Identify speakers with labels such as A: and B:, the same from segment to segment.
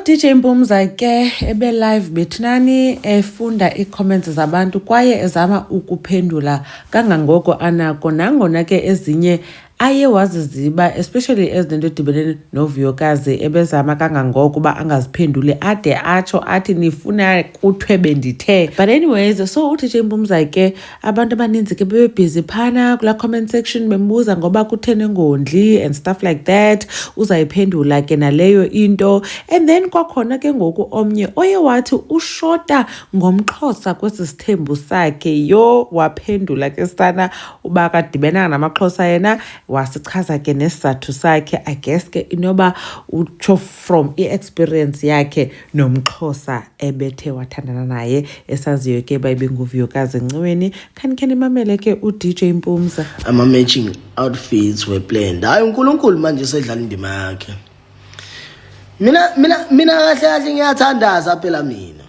A: So DJ Mpumza ke ebe live bethunani efunda i-comments zabantu kwaye ezama ukuphendula kangangoko anako, nangona ke ezinye aye waziziba, especially ezinto edibene noVuyokazi ebezama kangangoko uba angaziphenduli ade atsho athi nifuna kuthiwe bendithe. But anyways, so uDJ Mpumza ke abantu abaninzi ke bebebhizi phana kula comment section bembuza ngoba kutheni ngondli and stuff like that, uzayiphendula ke naleyo into. And then kwakhona ke ngoku omnye oye wathi ushota ngomXhosa kwesi sithembu sakhe, yo waphendula ke sana uba kadibena namaXhosa yena, wasichaza ke nesizathu sakhe. I guess ke inoba utsho from i-experience yakhe nomXhosa ebethe wathandana naye esaziyo ke bayibe nguVuyokazi enciweni. Khanikhe nimamele ke uDJ Mpumza.
B: Ama-matching outfits were planned. Hayi uNkulunkulu manje sedlala indima yakhe. Mina kahle kahle ngiyathandaza phela mina.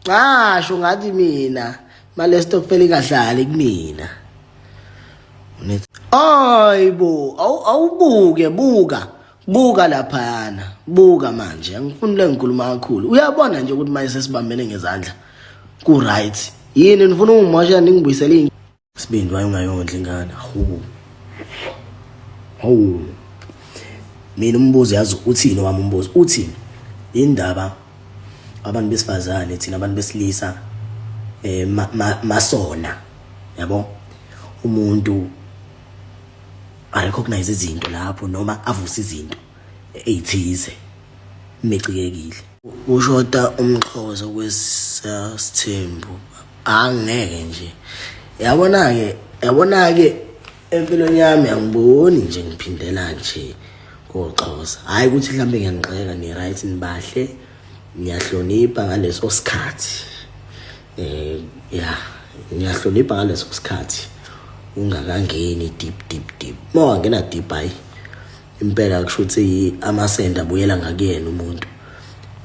B: Ngasho ngathi mina male stokfeli kahlali kumina. Ayibo awubuke buka laphana, buka manje angifuni lengikhuluma kakhulu. Uyabona nje ukuthi manje sesibambene ngezandla ku right yini nifuna ungimosha ningibuyisele isibindi wayungayondla ingane. Hawu mina umbuzo yazi uthini wami umbuzo uthini indaba abantu besifazane thina abantu besilisa masona yabo umuntu recognize izinto lapho noma avusa izinto ezithize mecikekile ushoda umXhosa kwesithembu angeke nje yabona ke empilweni yami angiboni nje ngiphindela nje koXhosa. Hayi ukuthi mhlambe ngiyangixeka ni right nibahle niyahlonipha ngaleso sikhathi niyahlonipha ngaleso sikhathi ungakangeni deep mawangena deep hayi impela kusho ukuthi amasenda abuyela ngakuyena umuntu.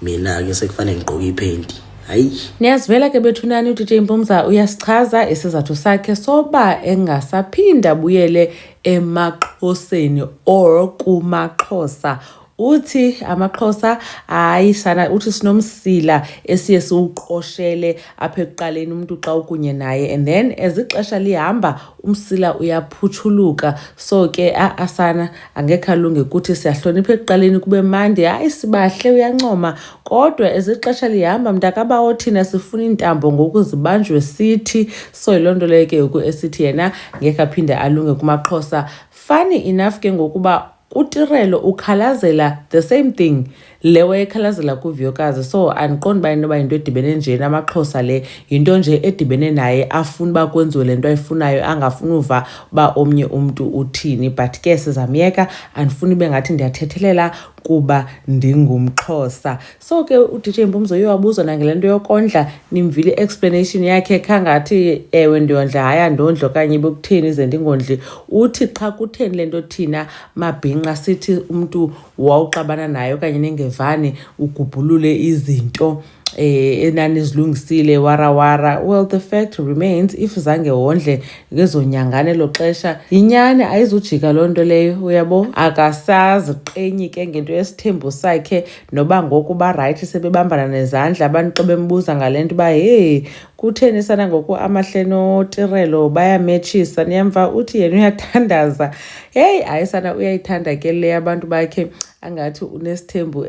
B: Mina ke sekufanele ngigqoke ipaint. Hayi
A: niyazivela ke bethunani uDJ Mpumza uyasichaza isizathu sakhe soba engasaphinda buyele emaXhoseni or kumaXhosa. Uthi amaXhosa ayisana uthi sinomsila esiye siuqoshele apha ekuqaleni umuntu xa ukunye naye, and then as ixesha lihamba umsila uyaphuthuluka. So ke asana angekhalunge ukuthi siyahlonipha ekuqaleni kube mandi, hayi sibahle uyancoma, kodwa as ixesha lihamba mntakaba othina sifuna intambo ngokuzibanjwe sithi. So ilonto leyo ke ngoku esithi yena ngeke aphinde alunge kumaXhosa. Funny enough ke ngokuba uTirelo ukhalazela the same thing lewe ekhalazela kuVuyokazi. So andiqondi uba inoba yinto edibene nje namaXhosa, le yinto nje edibene naye afuna uba kwenziwe le nto ayifunayo, angafuni uva uba omnye umntu uthini. But ke sizamyeka, andifuni ibe ngathi ndiyathethelela kuba ndingumXhosa. So ke uDJ Mpumza uyowabuza nangele nto yokondla, nimvile explanation yakhe khangathi ewe ndiyondla hayi andondlo okanye bekutheni ze ndingondli. Uthi xa kutheni le nto thina mabhinqa sithi umntu wawuxabana naye okanye nengevani ugubhulule izinto enani zilungisile warawara. Well, the fact remains if zange wondle ngezonyangane lo xesha inyani ayizujika loo nto leyo, uyabo akasazi qenyi ke ngento yesithembu sakhe. Noba ngoku ba right sebebambana nezandla abantu xa bembuza ngale nto uba hey kutheni sana ngoku amahle noTirelo bayametshisa niyamva, uthi yena uyathandaza. Hey ayisana uyayithanda ke le abantu bakhe angathi unesithembu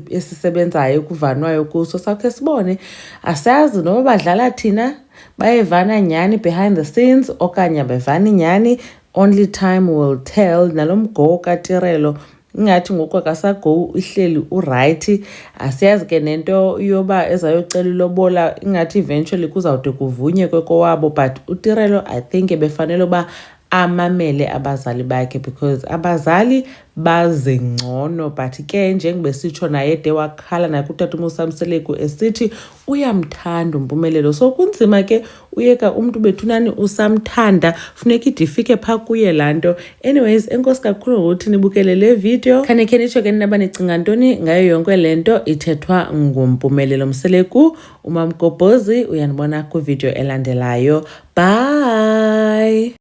A: esisebenzayo kuvanwayo kuso. Sakhe sibone asazi noba badlala thina bayevana nyani behind the scenes okanye bevana nyani, only time will tell. Nalomgo kaTirelo ingathi ngoku akasago ihleli uright. Asiyazi ke nento yoba ezayocela ilobola ingathi eventually kuzawude kuvunye kwekowabo, but uTirelo I think befanele uba amamele abazali bakhe because abazali baze ngcono. But ke njengebesitsho naye de wakhala naye kutata uMusamseleku esithi uyamthanda uMpumelelo. So kunzima ke uyeka umntu bethunani usamthanda, funeka idifike pha kuye laa nto. Anyways, enkosi kakhulu ngokuthi nibukele le video. Khanekhe nitsho ke naba nicinga ntoni ngayo yonke le nto ithethwa nguMpumelelo Mseleku. uMamgobhozi uyanibona kwivideo elandelayo. Bye.